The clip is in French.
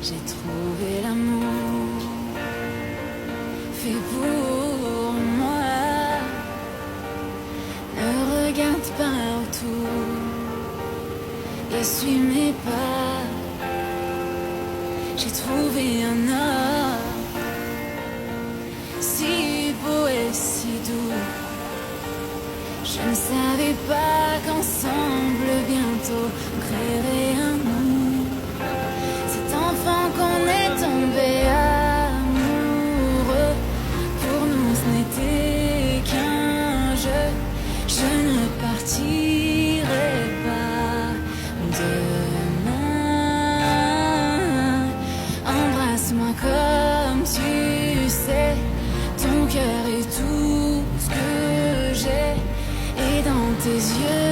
J'ai trouvé l'amour fait pour moi. Ne regarde pas autour et suis mes pas. J'ai trouvé un homme si beau et si doux. Je ne savais pas qu'ensemble bientôt on créerait un nous. Cet enfant qu'on est tombé amoureux, pour nous ce n'était qu'un jeu. Je ne partirai pas demain. Embrasse-moi comme tu sais, ton cœur est tout ce que j'ai. Et dans tes yeux